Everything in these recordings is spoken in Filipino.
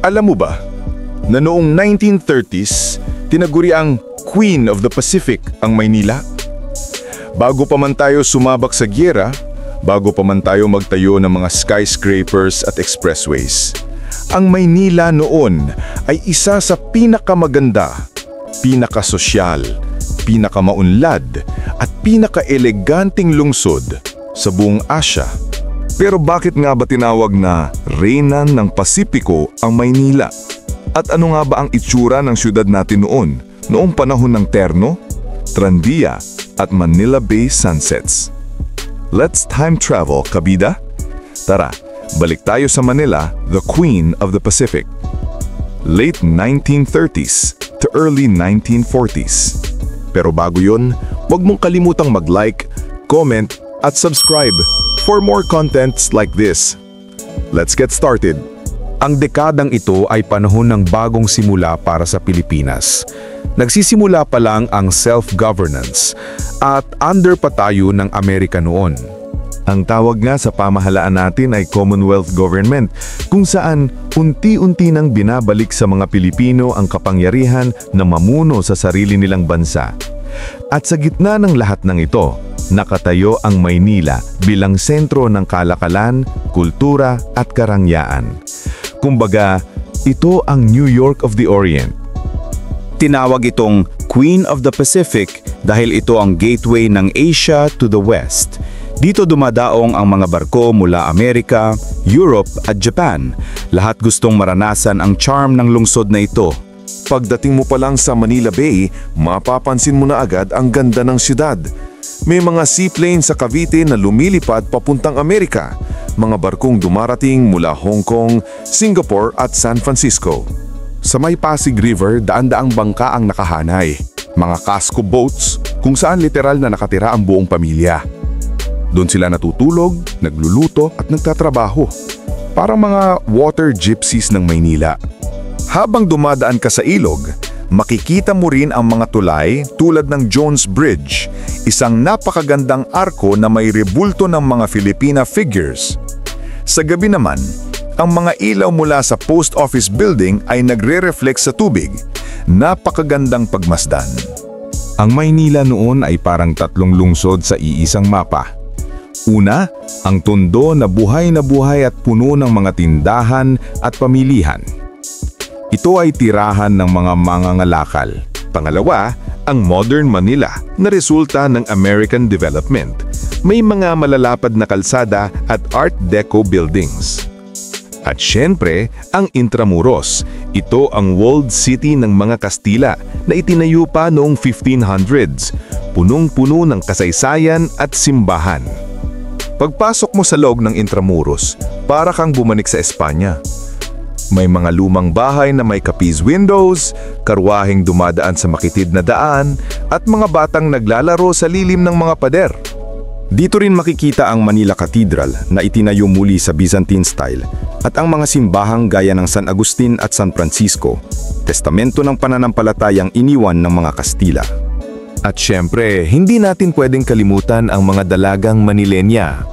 Alam mo ba, na noong 1930s, tinaguri ang Queen of the Pacific ang Maynila? Bago pa man tayo sumabak sa giyera, bago pa man tayo magtayo ng mga skyscrapers at expressways, ang Maynila noon ay isa sa pinakamaganda, pinakasosyal, pinakamaunlad at pinaka-eleganting lungsod sa buong Asya. Pero bakit nga ba tinawag na Reyna ng Pasipiko ang Maynila? At ano nga ba ang itsura ng syudad natin noong panahon ng Terno, Tranvia at Manila Bay sunsets? Let's time travel, kabida? Tara, balik tayo sa Manila, the Queen of the Pacific. Late 1930s to early 1940s. Pero bago yun, huwag mong kalimutang mag-like, comment at subscribe for more contents like this. Let's get started. Ang dekadang ito ay panahon ng bagong simula para sa Pilipinas. Nagsisimula pa lang ang self-governance at under pa tayo ng Amerika noon. Ang tawag nga sa pamahalaan natin ay Commonwealth Government, kung saan unti-unti nang binabalik sa mga Pilipino ang kapangyarihan na mamuno sa sarili nilang bansa. At sa gitna ng lahat ng ito, nakatayo ang Maynila bilang sentro ng kalakalan, kultura at karangyaan. Kumbaga, ito ang New York of the Orient. Tinawag itong Queen of the Pacific dahil ito ang gateway ng Asia to the West. Dito dumadaong ang mga barko mula Amerika, Europe at Japan. Lahat gustong maranasan ang charm ng lungsod na ito. Pagdating mo pa lang sa Manila Bay, mapapansin mo na agad ang ganda ng siyudad. May mga seaplane sa Cavite na lumilipad papuntang Amerika, mga barkong dumarating mula Hong Kong, Singapore at San Francisco. Sa may Pasig River, daan-daang bangka ang nakahanay, mga casco boats kung saan literal na nakatira ang buong pamilya. Doon sila natutulog, nagluluto at nagtatrabaho. Parang mga water gypsies ng Maynila. Habang dumadaan ka sa ilog, makikita mo rin ang mga tulay tulad ng Jones Bridge, isang napakagandang arko na may rebulto ng mga Filipina figures. Sa gabi naman, ang mga ilaw mula sa post office building ay nagre-reflect sa tubig. Napakagandang pagmasdan. Ang Maynila noon ay parang tatlong lungsod sa iisang mapa. Una, ang Tondo na buhay at puno ng mga tindahan at pamilihan. Ito ay tirahan ng mga mangangalakal. Pangalawa, ang Modern Manila na resulta ng American development. May mga malalapad na kalsada at Art Deco buildings. At syempre, ang Intramuros. Ito ang walled city ng mga Kastila na itinayo pa noong 1500s. Punong-puno ng kasaysayan at simbahan. Pagpasok mo sa loob ng Intramuros, para kang bumalik sa Espanya. May mga lumang bahay na may kapis windows, karwaheng dumadaan sa makitid na daan, at mga batang naglalaro sa lilim ng mga pader. Dito rin makikita ang Manila Cathedral na itinayo muli sa Byzantine style at ang mga simbahang gaya ng San Agustin at San Francisco, testamento ng pananampalatayang iniwan ng mga Kastila. At syempre, hindi natin pwedeng kalimutan ang mga dalagang Manilenya.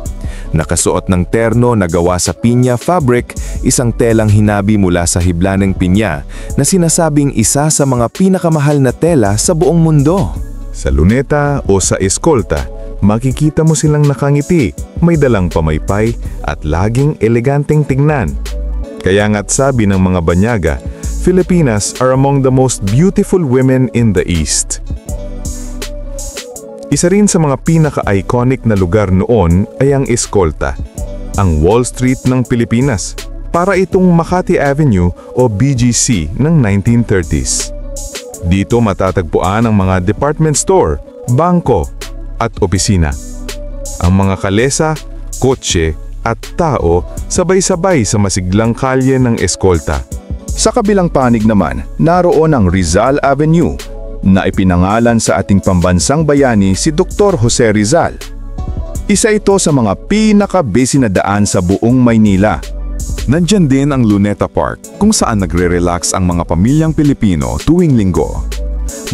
Nakasuot ng terno na gawa sa pinya fabric, isang telang hinabi mula sa hiblaneng pinya na sinasabing isa sa mga pinakamahal na tela sa buong mundo. Sa luneta o sa eskolta, makikita mo silang nakangiti, may dalang pamaypay at laging eleganteng tingnan. Kaya nga't sabi ng mga banyaga, Filipinas are among the most beautiful women in the East. Isa rin sa mga pinaka-iconic na lugar noon ay ang Eskolta, ang Wall Street ng Pilipinas, para itong Makati Avenue o BGC ng 1930s. Dito matatagpuan ang mga department store, bangko at opisina. Ang mga kalesa, kotse at tao sabay-sabay sa masiglang kalye ng Eskolta. Sa kabilang panig naman, naroon ang Rizal Avenue, na ipinangalan sa ating pambansang bayani si Dr. Jose Rizal. Isa ito sa mga pinaka-busy na daan sa buong Maynila. Nandyan din ang Luneta Park kung saan nagre-relax ang mga pamilyang Pilipino tuwing linggo.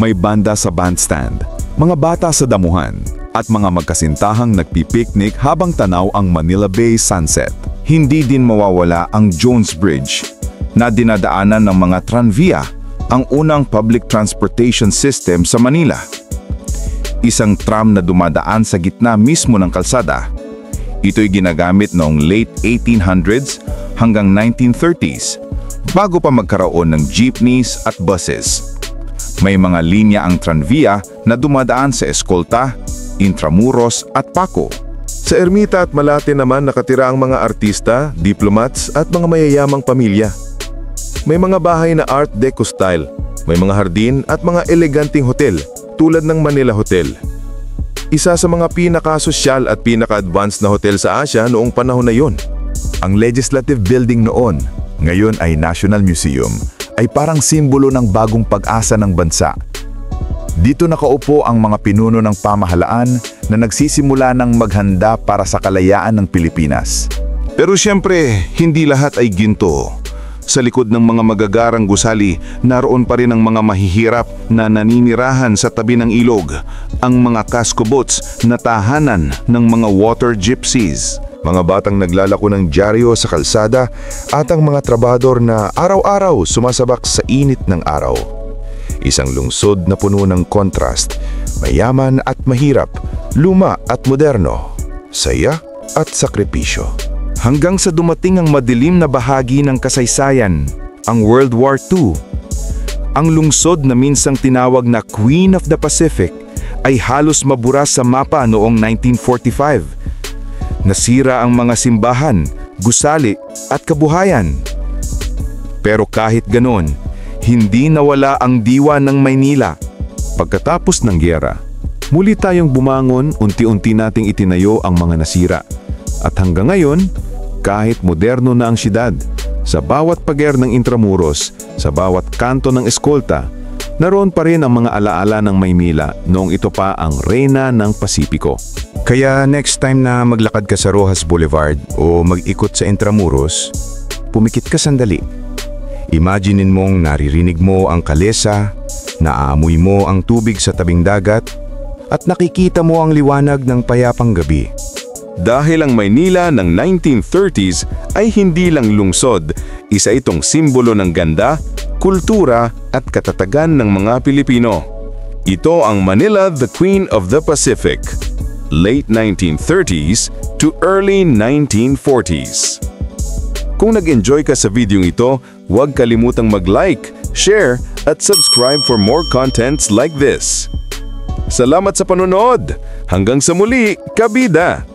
May banda sa bandstand, mga bata sa damuhan, at mga magkasintahang nagpipiknik habang tanaw ang Manila Bay sunset. Hindi din mawawala ang Jones Bridge. na dinadaanan ng mga tranvia, ang unang public transportation system sa Manila. Isang tram na dumadaan sa gitna mismo ng kalsada. Ito'y ginagamit noong late 1800s hanggang 1930s, bago pa magkaroon ng jeepneys at buses. May mga linya ang tranvia na dumadaan sa Escolta, Intramuros at Paco. Sa Ermita at Malate naman nakatira ang mga artista, diplomats at mga mayayamang pamilya. May mga bahay na Art Deco style, may mga hardin at mga eleganteng hotel tulad ng Manila Hotel. Isa sa mga pinakasosyal at pinaka-advanced na hotel sa Asia noong panahon na yon. Ang Legislative Building noon, ngayon ay National Museum, ay parang simbolo ng bagong pag-asa ng bansa. Dito nakaupo ang mga pinuno ng pamahalaan na nagsisimula ng maghanda para sa kalayaan ng Pilipinas. Pero siyempre, hindi lahat ay ginto. Sa likod ng mga magagarang gusali, naroon pa rin ang mga mahihirap na naninirahan sa tabi ng ilog, ang mga casco boats na tahanan ng mga water gypsies. Mga batang naglalako ng dyaryo sa kalsada at ang mga trabador na araw-araw sumasabak sa init ng araw. Isang lungsod na puno ng kontrast, mayaman at mahirap, luma at moderno, saya at sakripisyo. Hanggang sa dumating ang madilim na bahagi ng kasaysayan, ang World War II. Ang lungsod na minsang tinawag na Queen of the Pacific ay halos mabura sa mapa noong 1945. Nasira ang mga simbahan, gusali at kabuhayan. Pero kahit ganon, hindi nawala ang diwa ng Maynila. Pagkatapos ng giyera, muli tayong bumangon, unti-unti nating itinayo ang mga nasira. At hanggang ngayon, kahit moderno na ang siyudad, sa bawat pager ng Intramuros, sa bawat kanto ng Escolta, naroon pa rin ang mga alaala ng Maynila noong ito pa ang reyna ng Pasipiko. Kaya next time na maglakad ka sa Rojas Boulevard o mag-ikot sa Intramuros, pumikit ka sandali. Imaginin mong naririnig mo ang kalesa, naaamoy mo ang tubig sa tabing dagat, at nakikita mo ang liwanag ng payapang gabi. Dahil ang Maynila ng 1930s ay hindi lang lungsod, isa itong simbolo ng ganda, kultura at katatagan ng mga Pilipino. Ito ang Manila, the Queen of the Pacific, late 1930s to early 1940s. Kung nag-enjoy ka sa video ito, huwag kalimutang mag-like, share at subscribe for more contents like this. Salamat sa panonood! Hanggang sa muli, kabida!